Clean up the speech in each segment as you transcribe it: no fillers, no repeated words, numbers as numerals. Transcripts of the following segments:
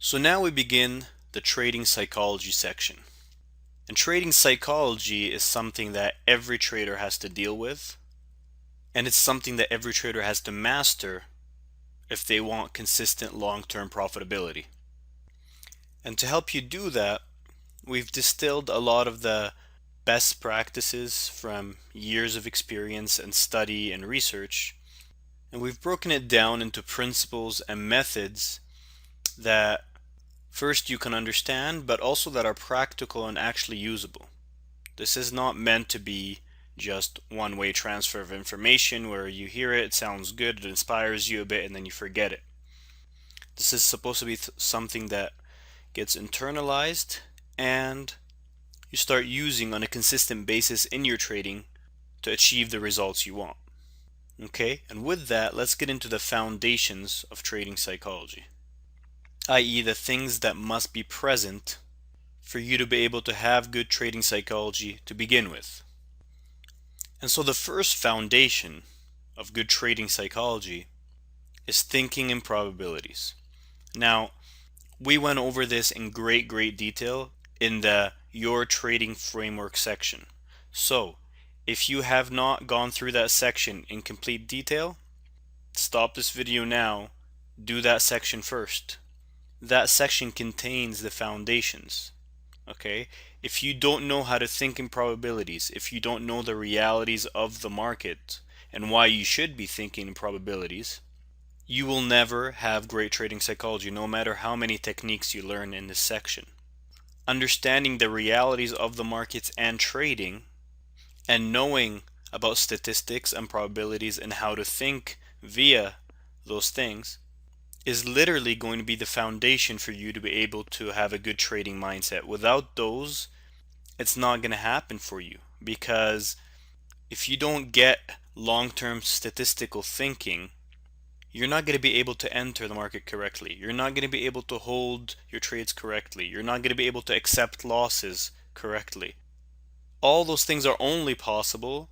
So now we begin the trading psychology section. And trading psychology is something that every trader has to deal with, and it's something that every trader has to master if they want consistent long-term profitability. And to help you do that, we've distilled a lot of the best practices from years of experience and study and research, and we've broken it down into principles and methods that first you can understand, but also that are practical and actually usable. This is not meant to be just one-way transfer of information where you hear it, it sounds good, it inspires you a bit, and then you forget it. This is supposed to be something that gets internalized and you start using on a consistent basis in your trading to achieve the results you want. Okay, and with that, let's get into the foundations of trading psychology, i.e. the things that must be present for you to be able to have good trading psychology to begin with. And so the first foundation of good trading psychology is thinking in probabilities. Now, we went over this in great detail in the Your Trading Framework section. So, if you have not gone through that section in complete detail, stop this video now, do that section first. That section contains the foundations. Okay? If you don't know how to think in probabilities, if you don't know the realities of the market and why you should be thinking in probabilities, you will never have great trading psychology, no matter how many techniques you learn in this section. Understanding the realities of the markets and trading, and knowing about statistics and probabilities and how to think via those things, is literally going to be the foundation for you to be able to have a good trading mindset. Without those, it's not going to happen for you, because if you don't get long-term statistical thinking, you're not going to be able to enter the market correctly. You're not going to be able to hold your trades correctly. You're not going to be able to accept losses correctly. All those things are only possible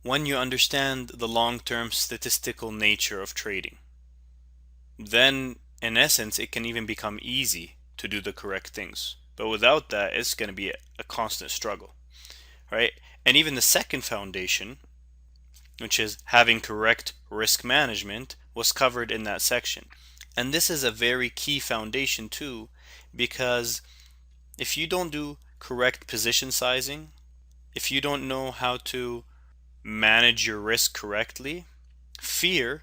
when you understand the long-term statistical nature of trading. Then, in essence, it can even become easy to do the correct things. But without that, it's going to be a constant struggle, right? And even the second foundation, which is having correct risk management, was covered in that section. And this is a very key foundation too, because if you don't do correct position sizing, if you don't know how to manage your risk correctly, fear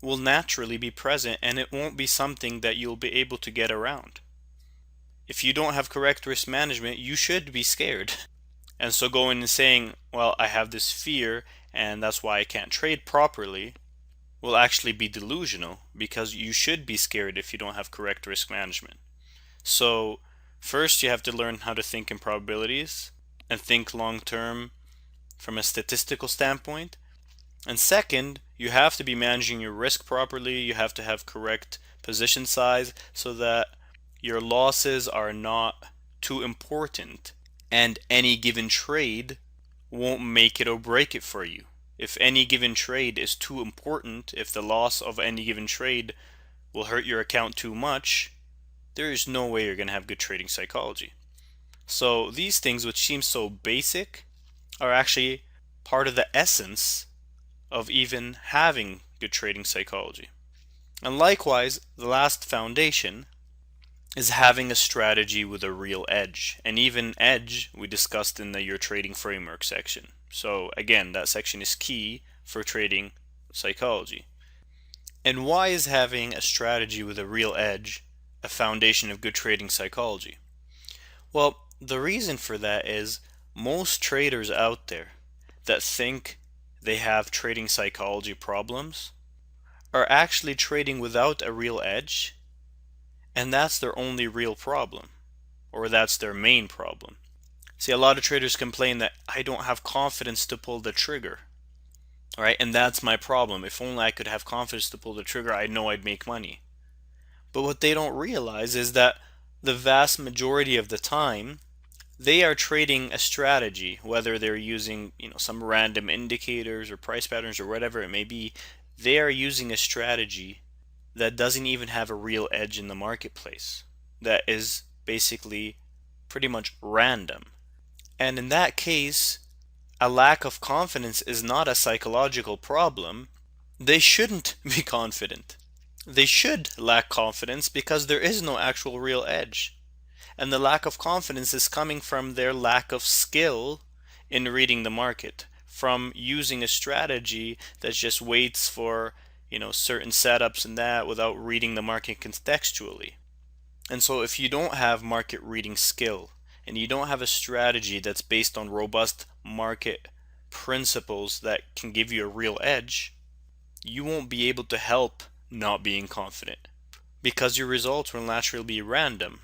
will naturally be present, and it won't be something that you'll be able to get around. If you don't have correct risk management, you should be scared. And so going and saying, well, I have this fear and that's why I can't trade properly, will actually be delusional, because you should be scared if you don't have correct risk management. So first you have to learn how to think in probabilities and think long term from a statistical standpoint. And second, you have to be managing your risk properly. You have to have correct position size so that your losses are not too important and any given trade won't make it or break it for you. If any given trade is too important, if the loss of any given trade will hurt your account too much, there is no way you're going to have good trading psychology. So these things, which seem so basic, are actually part of the essence of even having good trading psychology. And likewise, the last foundation is having a strategy with a real edge. And even edge we discussed in the Your Trading Framework section. So again, that section is key for trading psychology. And why is having a strategy with a real edge a foundation of good trading psychology? Well, the reason for that is most traders out there that think they have trading psychology problems are actually trading without a real edge, and that's their only real problem, or that's their main problem. See, a lot of traders complain that I don't have confidence to pull the trigger, right? And that's my problem. If only I could have confidence to pull the trigger, I know I'd make money. But what they don't realize is that the vast majority of the time, they are trading a strategy, whether they're using some random indicators or price patterns or whatever it may be. They are using a strategy that doesn't even have a real edge in the marketplace, that is basically pretty much random. And in that case, a lack of confidence is not a psychological problem. They shouldn't be confident. They should lack confidence because there is no actual real edge. And the lack of confidence is coming from their lack of skill in reading the market, from using a strategy that just waits for, certain setups and that without reading the market contextually. And so if you don't have market reading skill and you don't have a strategy that's based on robust market principles that can give you a real edge, you won't be able to help not being confident, because your results will naturally be random,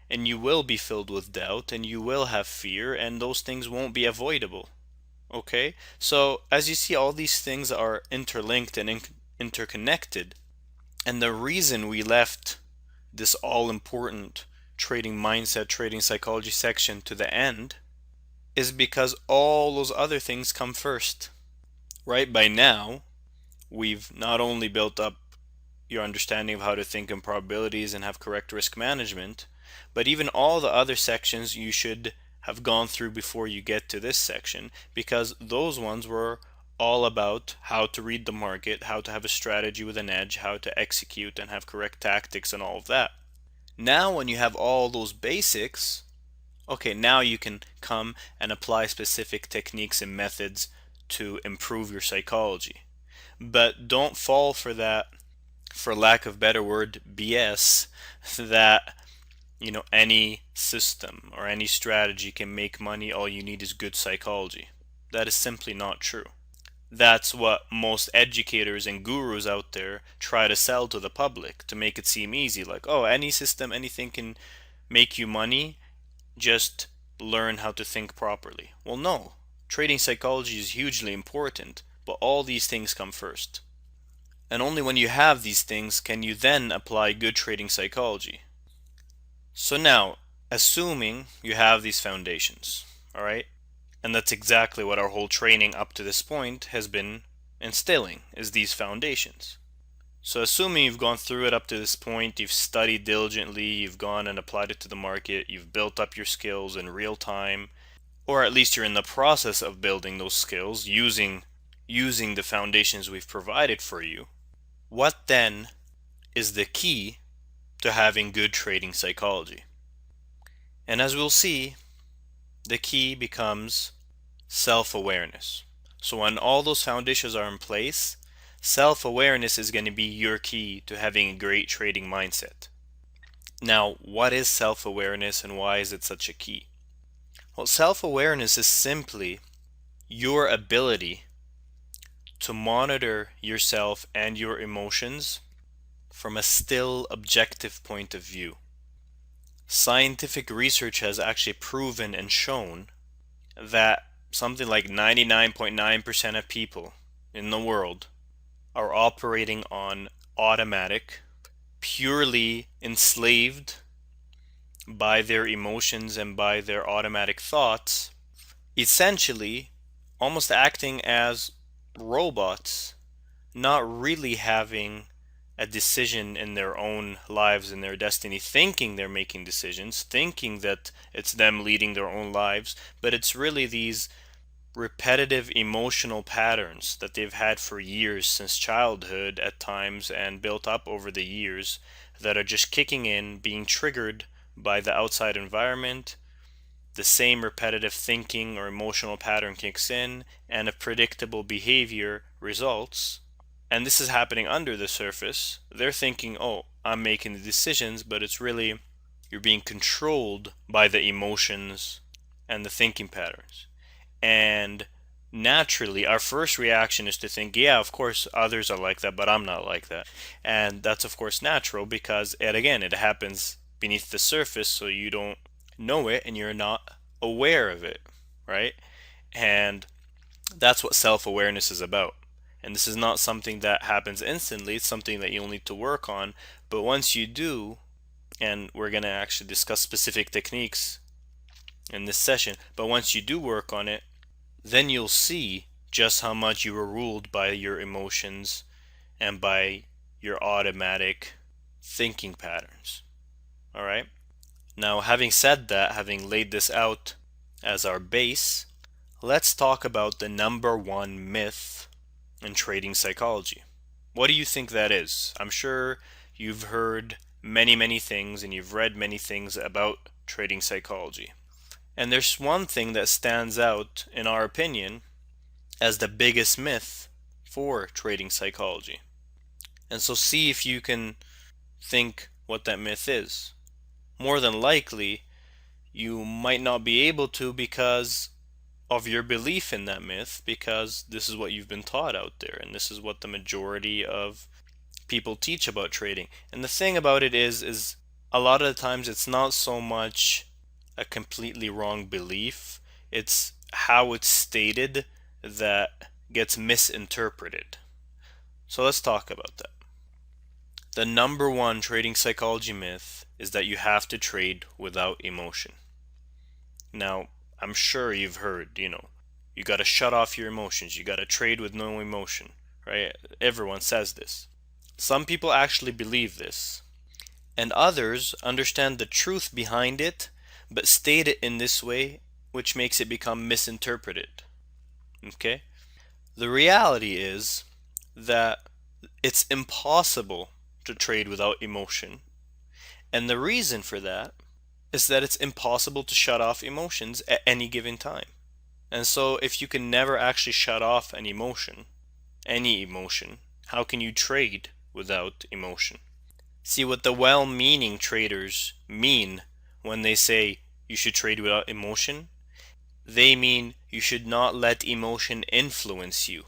and you will be filled with doubt, and you will have fear, and those things won't be avoidable. Okay? So as you see, all these things are interlinked and interconnected. And the reason we left this all important trading mindset, trading psychology section to the end is because all those other things come first. Right? By now, we've not only built up your understanding of how to think in probabilities and have correct risk management, but even all the other sections you should have gone through before you get to this section, because those ones were all about how to read the market, how to have a strategy with an edge, how to execute and have correct tactics and all of that. Now when you have all those basics, okay, now you can come and apply specific techniques and methods to improve your psychology. But don't fall for that, for lack of better word, BS, that any system or any strategy can make money, all you need is good psychology. That is simply not true. That's what most educators and gurus out there try to sell to the public to make it seem easy, like, oh, any system, anything can make you money, just learn how to think properly. Well, no. Trading psychology is hugely important, but all these things come first. And only when you have these things can you then apply good trading psychology. So now, assuming you have these foundations, all right? And that's exactly what our whole training up to this point has been instilling, is these foundations. So assuming you've gone through it up to this point, you've studied diligently, you've gone and applied it to the market, you've built up your skills in real time, or at least you're in the process of building those skills using the foundations we've provided for you, what then is the key to having good trading psychology? And as we'll see, the key becomes self-awareness. So when all those foundations are in place, self-awareness is going to be your key to having a great trading mindset. Now, what is self-awareness and why is it such a key? Well, self-awareness is simply your ability to monitor yourself and your emotions from a still objective point of view. Scientific research has actually proven and shown that something like 99.9% of people in the world are operating on automatic, purely enslaved by their emotions and by their automatic thoughts, essentially almost acting as robots, not really having a decision in their own lives and their destiny, thinking they're making decisions, thinking that it's them leading their own lives, but it's really these repetitive emotional patterns that they've had for years, since childhood at times, and built up over the years, that are just kicking in, being triggered by the outside environment. The same repetitive thinking or emotional pattern kicks in, and a predictable behavior results. And this is happening under the surface. They're thinking, oh, I'm making the decisions, but it's really you're being controlled by the emotions and the thinking patterns. And naturally, our first reaction is to think, yeah, of course others are like that, but I'm not like that. And that's of course natural, because it happens beneath the surface, so you don't know it and you're not aware of it, right? And that's what self-awareness is about. And this is not something that happens instantly. It's something that you'll need to work on. But once you do, and we're going to actually discuss specific techniques in this session, but once you do work on it, then you'll see just how much you were ruled by your emotions and by your automatic thinking patterns. All right. Now, having said that, having laid this out as our base, let's talk about the number one myth in trading psychology. What do you think that is? I'm sure you've heard many things and you've read many things about trading psychology. And there's one thing that stands out, in our opinion, as the biggest myth for trading psychology. And so see if you can think what that myth is. More than likely, you might not be able to because of your belief in that myth, because this is what you've been taught out there, and this is what the majority of people teach about trading. And the thing about it is a lot of the times it's not so much a completely wrong belief, it's how it's stated that gets misinterpreted. So let's talk about that. The number one trading psychology myth is that you have to trade without emotion. Now, I'm sure you've heard, you got to shut off your emotions, you got to trade with no emotion, right? Everyone says this. Some people actually believe this, and others understand the truth behind it, but state it in this way, which makes it become misinterpreted. Okay? The reality is that it's impossible to trade without emotion, and the reason for that is that it's impossible to shut off emotions at any given time. And so if you can never actually shut off an emotion, any emotion, how can you trade without emotion? See, what the well-meaning traders mean when they say you should trade without emotion, they mean you should not let emotion influence you,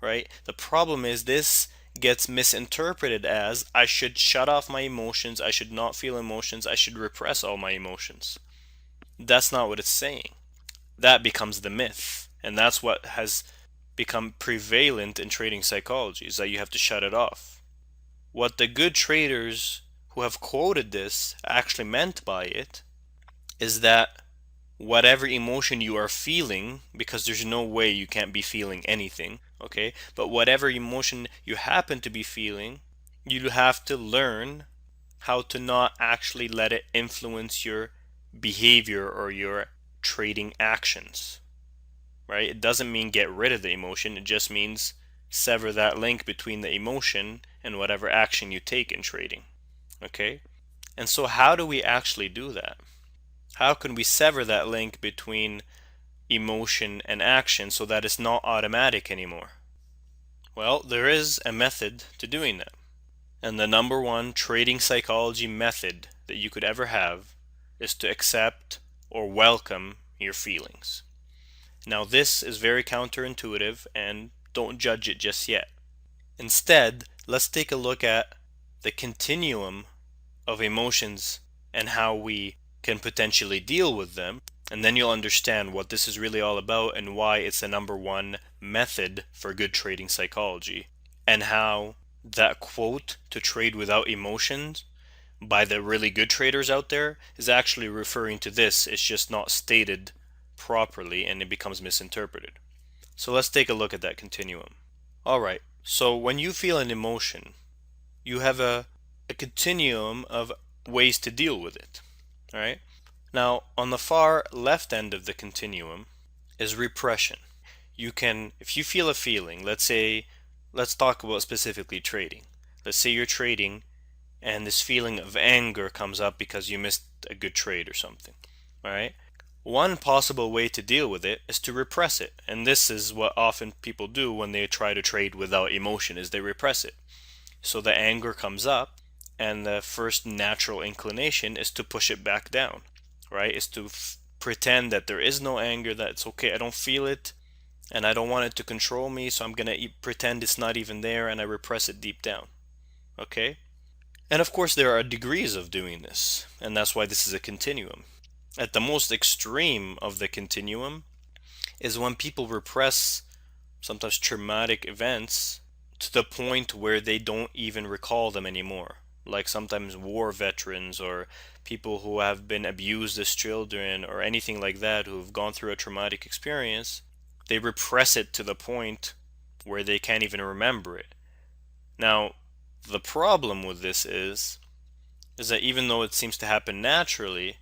right? The problem is this gets misinterpreted as I should shut off my emotions, I should not feel emotions, I should repress all my emotions. That's not what it's saying. That becomes the myth, and that's what has become prevalent in trading psychology, is that you have to shut it off. What the good traders who have quoted this actually meant by it is that whatever emotion you are feeling, because there's no way you can't be feeling anything, okay? But whatever emotion you happen to be feeling, you have to learn how to not actually let it influence your behavior or your trading actions, right? It doesn't mean get rid of the emotion, it just means sever that link between the emotion and whatever action you take in trading, okay? And so how do we actually do that? How can we sever that link between emotion and action so that it's not automatic anymore? Well, there is a method to doing that. And the number one trading psychology method that you could ever have is to accept or welcome your feelings. Now, this is very counterintuitive, and don't judge it just yet. Instead, let's take a look at the continuum of emotions and how we can potentially deal with them, and then you'll understand what this is really all about and why it's the number one method for good trading psychology, and how that quote to trade without emotions by the really good traders out there is actually referring to this. It's just not stated properly and it becomes misinterpreted. So let's take a look at that continuum. Alright, so when you feel an emotion, you have a continuum of ways to deal with it. Alright? Now, on the far left end of the continuum is repression. You can, if you feel a feeling, let's talk about specifically trading. Let's say you're trading and this feeling of anger comes up because you missed a good trade or something. Alright? One possible way to deal with it is to repress it. And this is what often people do when they try to trade without emotion, is they repress it. So the anger comes up, and the first natural inclination is to push it back down, right? Is to pretend that there is no anger, that it's okay, I don't feel it, and I don't want it to control me, so I'm going to pretend it's not even there, and I repress it deep down, okay? And of course there are degrees of doing this, and that's why this is a continuum. At the most extreme of the continuum is when people repress sometimes traumatic events to the point where they don't even recall them anymore. Like sometimes war veterans or people who have been abused as children or anything like that, who've gone through a traumatic experience, they repress it to the point where they can't even remember it. Now, The problem with this is that even though it seems to happen naturally,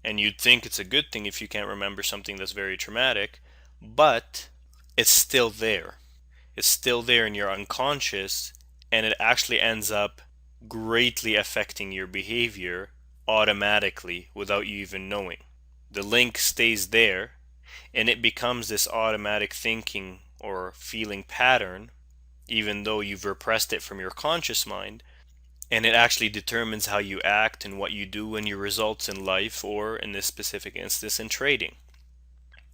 and you'd think it's a good thing if you can't remember something that's very traumatic, but it's still there. It's still there in your unconscious, and it actually ends up greatly affecting your behavior automatically without you even knowing. The link stays there, and it becomes this automatic thinking or feeling pattern, even though you've repressed it from your conscious mind, and it actually determines how you act and what you do and your results in life, or in this specific instance, in trading,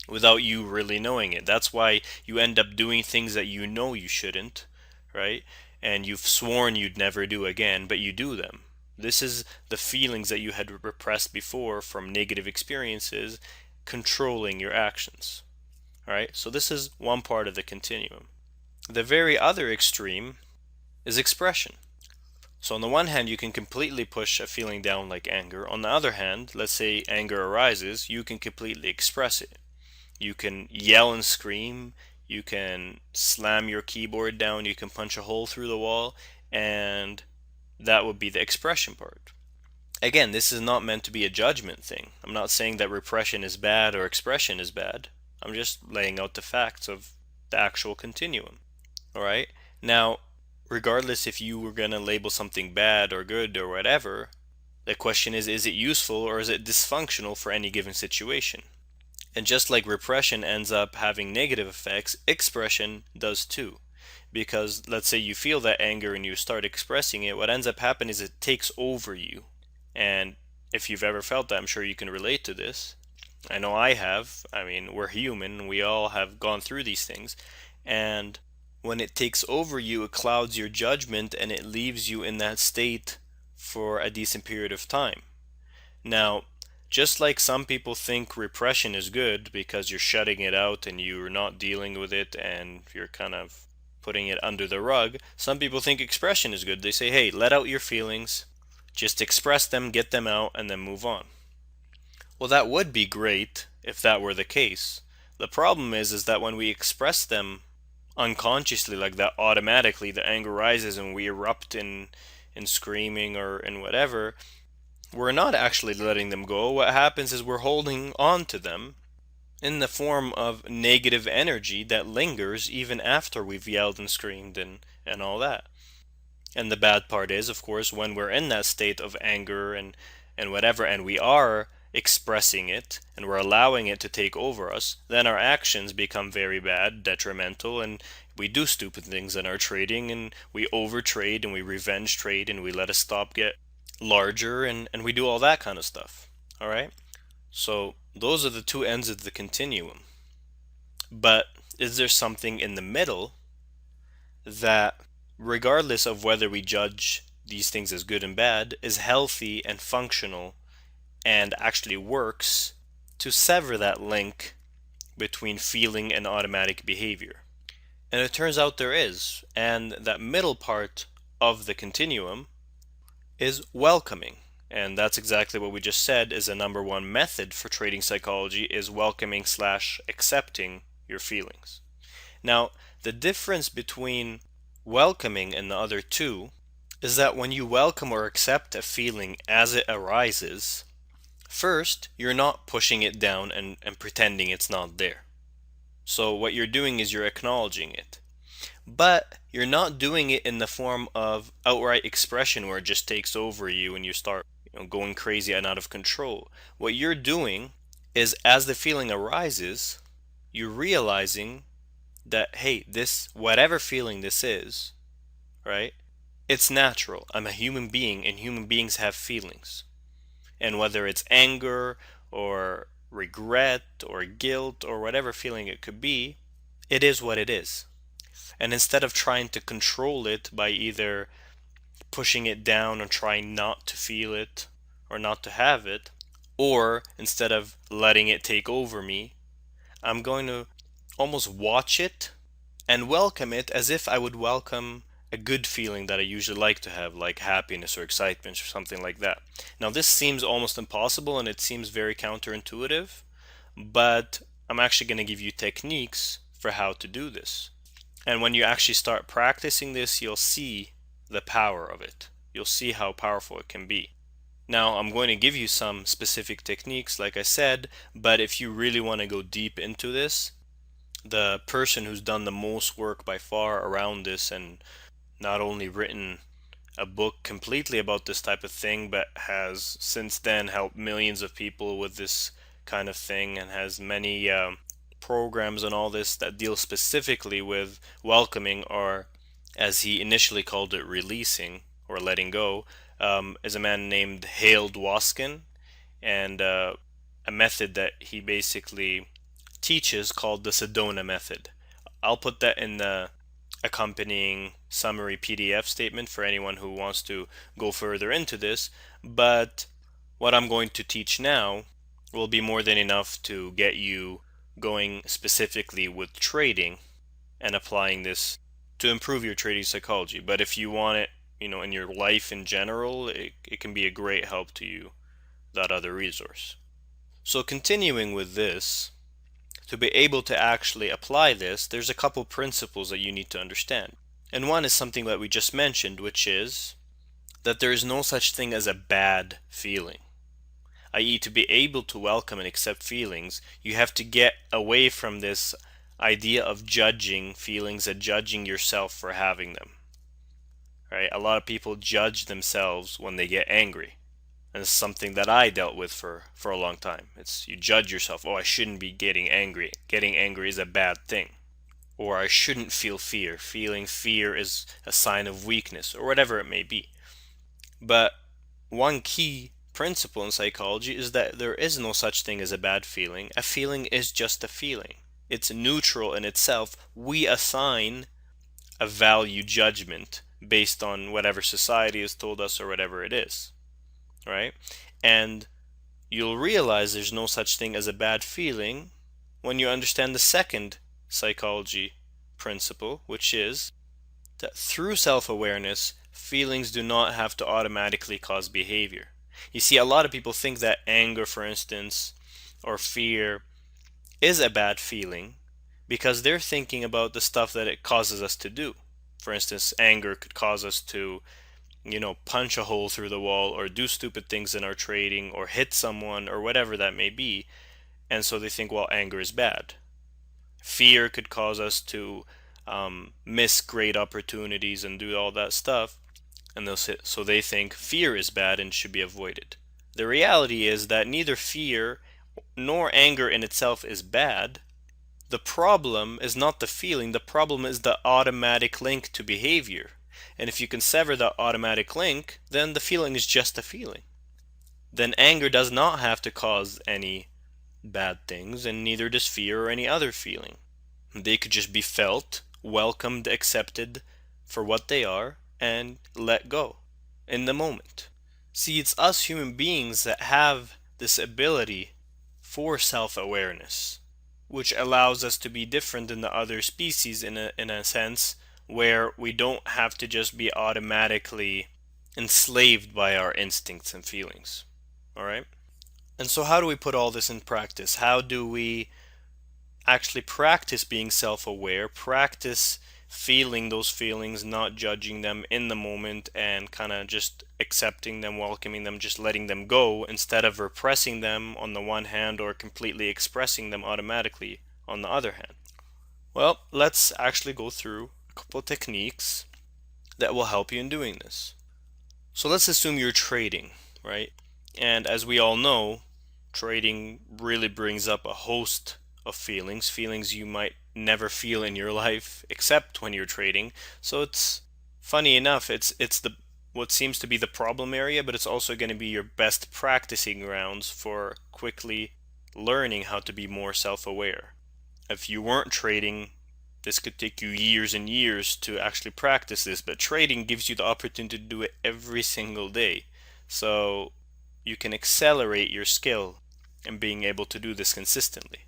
without you really knowing it. That's why you end up doing things that you know you shouldn't, right? And you've sworn you'd never do again, but you do them. This is the feelings that you had repressed before from negative experiences controlling your actions. All right, so this is one part of the continuum. The very other extreme is expression. So on the one hand, you can completely push a feeling down like anger. On the other hand, let's say anger arises, you can completely express it. You can yell and scream, you can slam your keyboard down, you can punch a hole through the wall, and that would be the expression part. Again, this is not meant to be a judgment thing. I'm not saying that repression is bad or expression is bad. I'm just laying out the facts of the actual continuum. All right? Now, regardless if you were going to label something bad or good or whatever, the question is it useful or is it dysfunctional for any given situation? And just like repression ends up having negative effects, expression does too. Because let's say you feel that anger and you start expressing it, what ends up happening is it takes over you. And if you've ever felt that, I'm sure you can relate to this. I know I have. I mean, we're human. We all have gone through these things. And when it takes over you, it clouds your judgment and it leaves you in that state for a decent period of time. Now, just like some people think repression is good because you're shutting it out and you're not dealing with it and you're kind of putting it under the rug, some people think expression is good. They say, hey, let out your feelings, just express them, get them out, and then move on. Well, that would be great if that were the case. The problem is that when we express them unconsciously like that, automatically the anger rises and we erupt in screaming or in whatever, we're not actually letting them go. What happens is we're holding on to them in the form of negative energy that lingers even after we've yelled and screamed and all that. And the bad part is, of course, when we're in that state of anger and whatever, and we are expressing it and we're allowing it to take over us, then our actions become very bad, detrimental, and we do stupid things in our trading, and we overtrade and we revenge trade and we let a stop get larger, and we do all that kind of stuff. All right? So those are the two ends of the continuum. But is there something in the middle that, regardless of whether we judge these things as good and bad, is healthy and functional and actually works to sever that link between feeling and automatic behavior? And it turns out there is. And that middle part of the continuum is welcoming. And that's exactly what we just said is a number one method for trading psychology, is welcoming / accepting your feelings. Now, the difference between welcoming and the other two is that when you welcome or accept a feeling as it arises, first, you're not pushing it down and pretending it's not there. So what you're doing is you're acknowledging it. But you're not doing it in the form of outright expression where it just takes over you and you start going crazy and out of control. What you're doing is, as the feeling arises, you're realizing that, hey, this, whatever feeling this is, right, it's natural. I'm a human being and human beings have feelings. And whether it's anger or regret or guilt or whatever feeling it could be, it is what it is. And instead of trying to control it by either pushing it down or trying not to feel it or not to have it, or instead of letting it take over me, I'm going to almost watch it and welcome it as if I would welcome a good feeling that I usually like to have, like happiness or excitement or something like that. Now, this seems almost impossible and it seems very counterintuitive, but I'm actually going to give you techniques for how to do this. And when you actually start practicing this, you'll see the power of it. You'll see how powerful it can be. Now, I'm going to give you some specific techniques, like I said, but if you really want to go deep into this, the person who's done the most work by far around this, and not only written a book completely about this type of thing, but has since then helped millions of people with this kind of thing, and has many programs and all this that deal specifically with welcoming, or as he initially called it, releasing or letting go, is a man named Hale Dwoskin, and a method that he basically teaches called the Sedona method. I'll put that in the accompanying summary PDF statement for anyone who wants to go further into this, but what I'm going to teach now will be more than enough to get you going specifically with trading and applying this to improve your trading psychology. But if you want it, in your life in general, it can be a great help to you, that other resource. So continuing with this, to be able to actually apply this, there's a couple principles that you need to understand. And one is something that we just mentioned, which is that there is no such thing as a bad feeling. I.e., to be able to welcome and accept feelings, you have to get away from this idea of judging feelings and judging yourself for having them. Right? A lot of people judge themselves when they get angry. And it's something that I dealt with for a long time. It's you judge yourself, oh, I shouldn't be getting angry. Getting angry is a bad thing. Or I shouldn't feel fear. Feeling fear is a sign of weakness, or whatever it may be. But one key principle in psychology is that there is no such thing as a bad feeling. A feeling is just a feeling. It's neutral in itself. We assign a value judgment based on whatever society has told us or whatever it is. Right? And you'll realize there's no such thing as a bad feeling when you understand the second psychology principle, which is that through self-awareness, feelings do not have to automatically cause behavior. You see, a lot of people think that anger, for instance, or fear is a bad feeling because they're thinking about the stuff that it causes us to do. For instance, anger could cause us to punch a hole through the wall, or do stupid things in our trading, or hit someone, or whatever that may be. And so they think, well, anger is bad. Fear could cause us to miss great opportunities and do all that stuff. And so they think fear is bad and should be avoided. The reality is that neither fear nor anger in itself is bad. The problem is not the feeling. The problem is the automatic link to behavior. And if you can sever that automatic link, then the feeling is just a feeling. Then anger does not have to cause any bad things, and neither does fear or any other feeling. They could just be felt, welcomed, accepted for what they are, and let go in the moment. See, it's us human beings that have this ability for self-awareness, which allows us to be different than the other species in a sense, where we don't have to just be automatically enslaved by our instincts and feelings. All right? And so how do we put all this in practice? How do we actually practice being self-aware, practice feeling those feelings, not judging them in the moment, and kind of just accepting them, welcoming them, just letting them go, instead of repressing them on the one hand or completely expressing them automatically on the other hand? Well, let's actually go through a couple of techniques that will help you in doing this. So let's assume you're trading, right? And as we all know, trading really brings up a host of feelings you might never feel in your life except when you're trading. So it's funny enough, it's the what seems to be the problem area, but it's also going to be your best practicing grounds for quickly learning how to be more self-aware. If you weren't trading, this could take you years and years to actually practice this, but trading gives you the opportunity to do it every single day. So you can accelerate your skill in being able to do this consistently.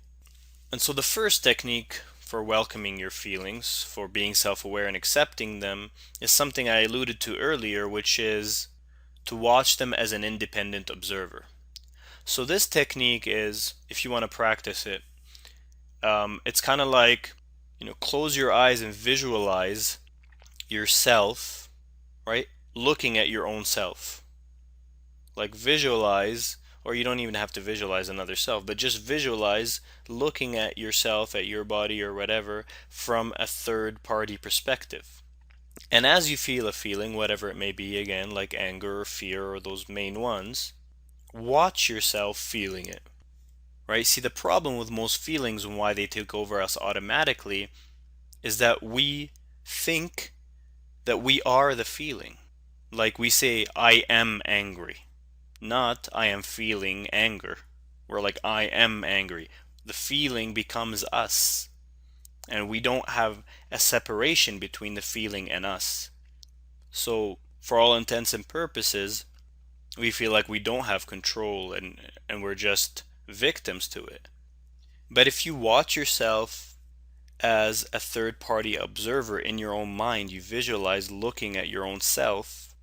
And so the first technique for welcoming your feelings, for being self-aware and accepting them, is something I alluded to earlier, which is to watch them as an independent observer. So this technique is, if you want to practice it, it's kind of like, close your eyes and visualize yourself right? Looking at your own self. Like visualize, or you don't even have to visualize another self, but just visualize looking at yourself, at your body or whatever, from a third party perspective. And as you feel a feeling, whatever it may be, again, like anger or fear or those main ones, watch yourself feeling it, right? See, the problem with most feelings and why they take over us automatically is that we think that we are the feeling. Like we say, I am angry, not I am feeling anger. We're like, I am angry. The feeling becomes us, and we don't have a separation between the feeling and us. So, for all intents and purposes, we feel like we don't have control and we're just victims to it. But if you watch yourself as a third party observer in your own mind, you visualize looking at your own self,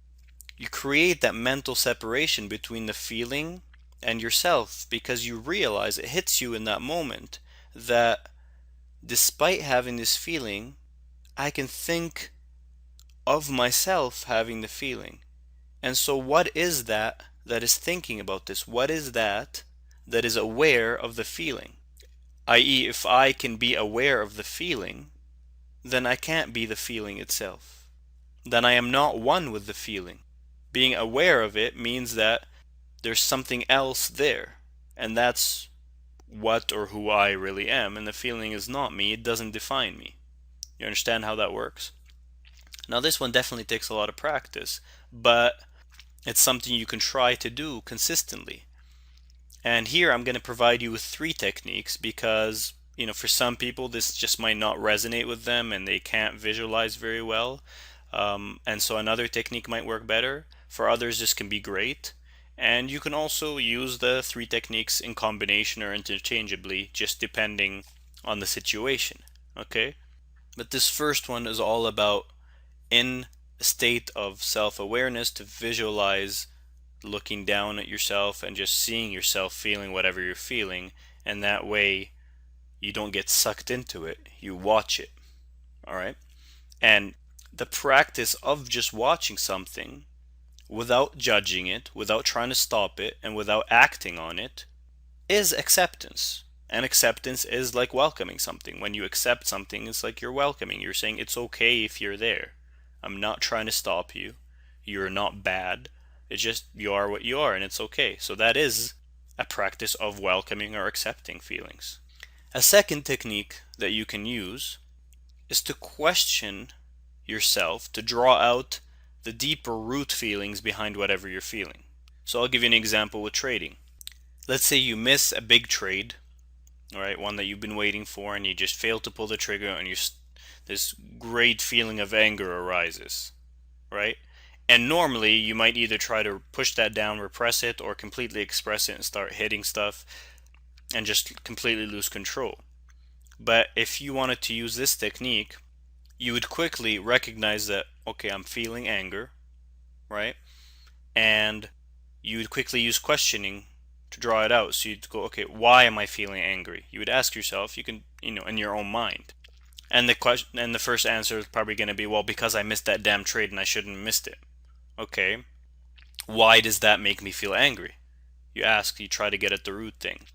you create that mental separation between the feeling and yourself, because you realize, it hits you in that moment, that despite having this feeling, I can think of myself having the feeling. And so what is that that is thinking about this? What is that that is aware of the feeling? I.e., if I can be aware of the feeling, then I can't be the feeling itself. Then I am not one with the feeling. Being aware of it means that there's something else there, and that's what or who I really am, and the feeling is not me, it doesn't define me. You understand how that works? Now, this one definitely takes a lot of practice, but it's something you can try to do consistently. And here I'm going to provide you with 3 techniques because, for some people this just might not resonate with them and they can't visualize very well. And so another technique might work better. For others, this can be great. And you can also use the 3 techniques in combination or interchangeably, just depending on the situation. Okay? But this first one is all about, in a state of self-awareness, to visualize looking down at yourself and just seeing yourself feeling whatever you're feeling, and that way you don't get sucked into it, you watch it. All right? And the practice of just watching something without judging it, without trying to stop it, and without acting on it is acceptance. And acceptance is like welcoming something. When you accept something, it's like you're welcoming. You're saying it's okay if you're there. I'm not trying to stop you. You're not bad. It's just you are what you are, and it's okay. So that is a practice of welcoming or accepting feelings. A second technique that you can use is to question yourself, to draw out the deeper root feelings behind whatever you're feeling. So I'll give you an example with trading. Let's say you miss a big trade, all right, one that you've been waiting for, and you just fail to pull the trigger, and this great feeling of anger arises, right? And normally you might either try to push that down, repress it, or completely express it and start hitting stuff and just completely lose control. But if you wanted to use this technique, you would quickly recognize that, okay, I'm feeling anger, right? And you would quickly use questioning to draw it out. So you'd go, okay, why am I feeling angry? You would ask yourself, you can, in your own mind. And the first answer is probably going to be, well, because I missed that damn trade and I shouldn't have missed it. Okay, why does that make me feel angry? You ask, you try to get at the root thing.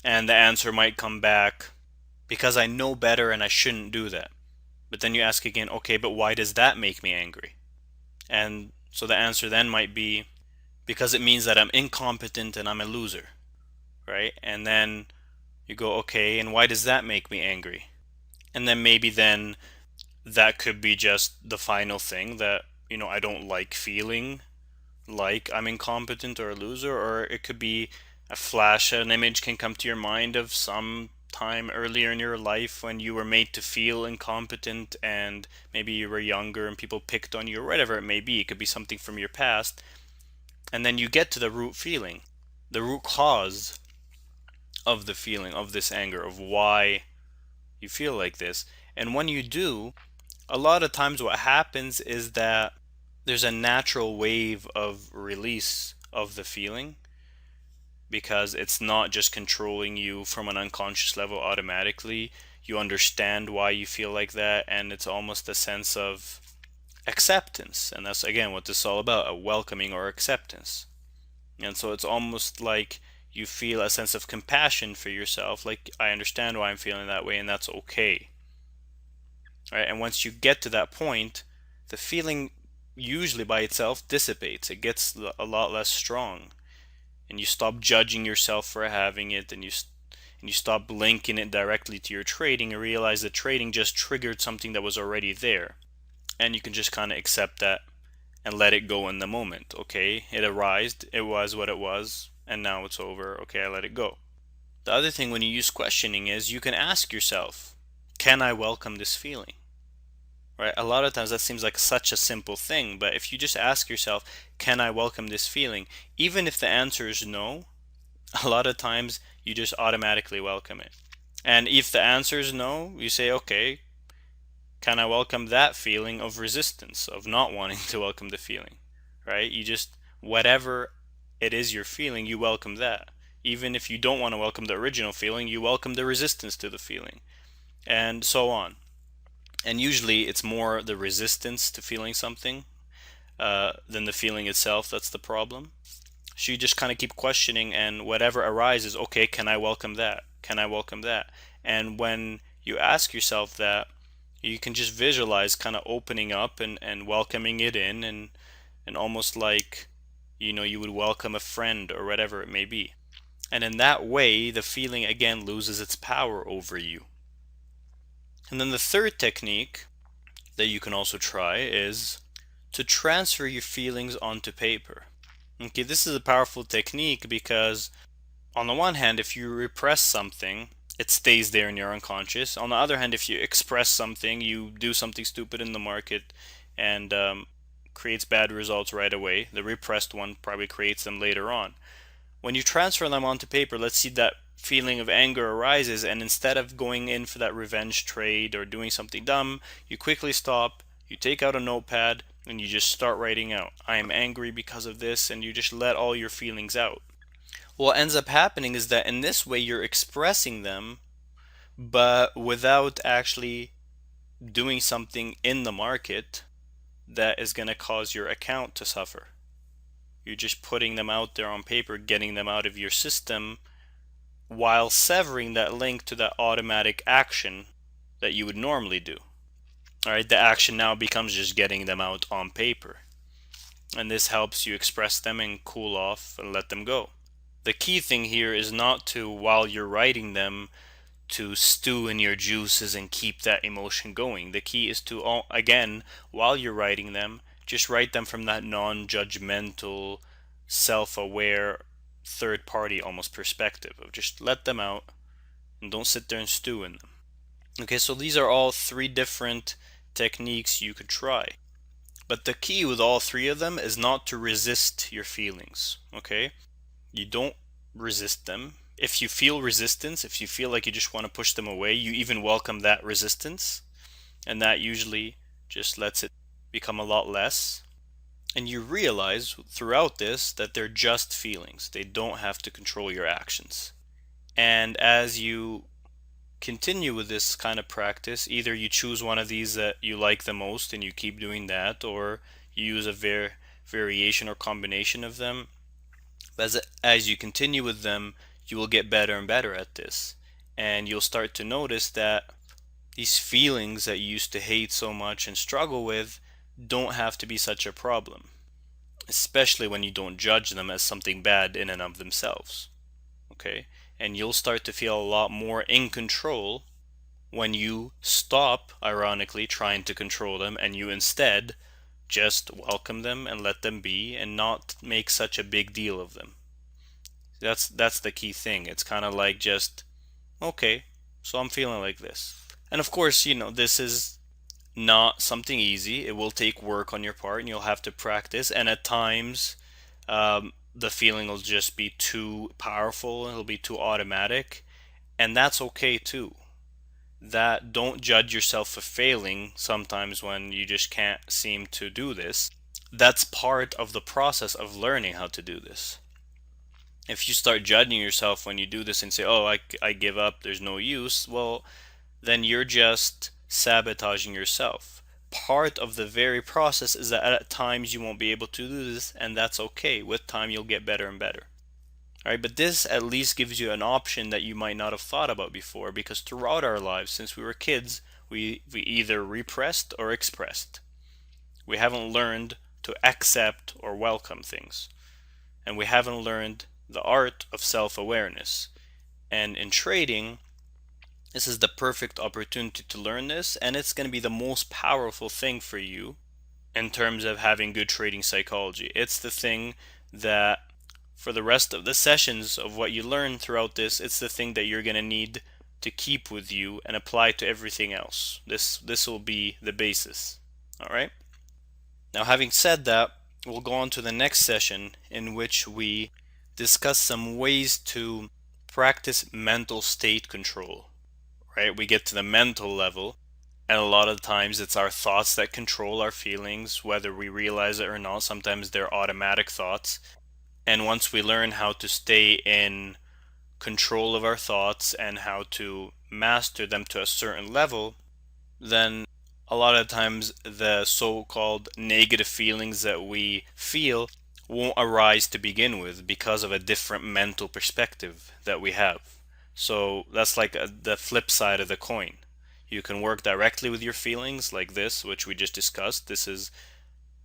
And the answer might come back, because I know better and I shouldn't do that. But then you ask again, okay, but why does that make me angry? And so the answer then might be, because it means that I'm incompetent and I'm a loser, right? And then you go, okay, and why does that make me angry? And then maybe then that could be just the final thing that, I don't like feeling like I'm incompetent or a loser, or it could be a flash, an image can come to your mind of some time earlier in your life when you were made to feel incompetent and maybe you were younger and people picked on you or whatever it may be. It could be something from your past. And then you get to the root feeling, the root cause of the feeling of this anger, of why you feel like this. And when you do, a lot of times what happens is that there's a natural wave of release of the feeling, because it's not just controlling you from an unconscious level automatically. You understand why you feel like that, and it's almost a sense of acceptance. And that's again what this is all about, a welcoming or acceptance. And so it's almost like you feel a sense of compassion for yourself, like I understand why I'm feeling that way and that's okay. Right? And once you get to that point, the feeling usually by itself dissipates. It gets a lot less strong, and you stop judging yourself for having it, and you stop linking it directly to your trading and realize that trading just triggered something that was already there. And you can just kind of accept that and let it go in the moment. Okay, it arised, it was what it was, and now it's over. Okay, I let it go. The other thing when you use questioning is you can ask yourself, can I welcome this feeling? Right? A lot of times that seems like such a simple thing, but if you just ask yourself, can I welcome this feeling? Even if the answer is no, a lot of times you just automatically welcome it. And if the answer is no, you say, okay, can I welcome that feeling of resistance, of not wanting to welcome the feeling? Right? You just, whatever it is you're feeling, you welcome that. Even if you don't want to welcome the original feeling, you welcome the resistance to the feeling, and so on. And usually it's more the resistance to feeling something than the feeling itself that's the problem. So you just kind of keep questioning, and whatever arises, okay, can I welcome that? Can I welcome that? And when you ask yourself that, you can just visualize kind of opening up and welcoming it in, and almost like, you would welcome a friend or whatever it may be. And in that way, the feeling again loses its power over you. And then the third technique that you can also try is to transfer your feelings onto paper. Okay, this is a powerful technique because on the one hand, if you repress something, it stays there in your unconscious. On the other hand, if you express something, you do something stupid in the market and creates bad results right away. The repressed one probably creates them later on. When you transfer them onto paper, let's see that feeling of anger arises, and instead of going in for that revenge trade or doing something dumb, you quickly stop, you take out a notepad, and you just start writing out, I am angry because of this, and you just let all your feelings out. What ends up happening is that in this way you're expressing them, but without actually doing something in the market that is going to cause your account to suffer. You're just putting them out there on paper, getting them out of your system, while severing that link to that automatic action that you would normally do. Alright, the action now becomes just getting them out on paper. And this helps you express them and cool off and let them go. The key thing here is not to, while you're writing them, to stew in your juices and keep that emotion going. The key is to, again, while you're writing them, just write them from that non-judgmental, self-aware, third-party almost perspective of just let them out and don't sit there and stew in them. Okay, so these are all three different techniques you could try. But the key with all three of them is not to resist your feelings, okay? You don't resist them. If you feel resistance, if you feel like you just want to push them away, you even welcome that resistance, and that usually just lets it become a lot less. And you realize throughout this that they're just feelings. They don't have to control your actions. And as you continue with this kind of practice, either you choose one of these that you like the most and you keep doing that, or you use a variation or combination of them. As you continue with them, you will get better and better at this, and you'll start to notice that these feelings that you used to hate so much and struggle with don't have to be such a problem, especially when you don't judge them as something bad in and of themselves. Okay? And you'll start to feel a lot more in control when you stop, ironically, trying to control them, and you instead just welcome them and let them be and not make such a big deal of them. That's the key thing. It's kind of like just, okay, so I'm feeling like this. And of course, this is not something easy. It will take work on your part and you'll have to practice. And at times, the feeling will just be too powerful. It'll be too automatic. And that's okay too. Don't judge yourself for failing sometimes when you just can't seem to do this. That's part of the process of learning how to do this. If you start judging yourself when you do this and say, oh, I give up, there's no use, well, then you're just sabotaging yourself. part of the very process is that at times you won't be able to do this, and that's okay. With time, you'll get better and better. All right, but this at least gives you an option that you might not have thought about before, because throughout our lives, since we were kids, we either repressed or expressed. We haven't learned to accept or welcome things. And we haven't learned the art of self-awareness. And in trading, this is the perfect opportunity to learn this, and it's going to be the most powerful thing for you in terms of having good trading psychology. It's the thing that for the rest of the sessions of what you learn throughout this, it's the thing that you're going to need to keep with you and apply to everything else. This will be the basis. All right? Now, having said that, we'll go on to the next session in which we discuss some ways to practice mental state control. Right? We get to the mental level, and a lot of times it's our thoughts that control our feelings, whether we realize it or not. Sometimes they're automatic thoughts. And once we learn how to stay in control of our thoughts and how to master them to a certain level, then a lot of times the so-called negative feelings that we feel won't arise to begin with because of a different mental perspective that we have. So that's like the flip side of the coin. You can work directly with your feelings like this, which we just discussed. This is,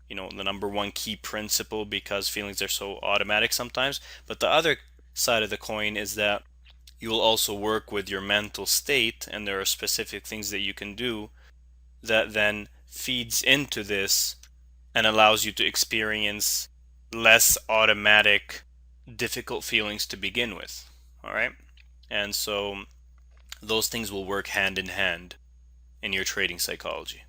the number one key principle, because feelings are so automatic sometimes. But the other side of the coin is that you will also work with your mental state, and there are specific things that you can do that then feeds into this and allows you to experience less automatic, difficult feelings to begin with. All right? And so those things will work hand in hand in your trading psychology.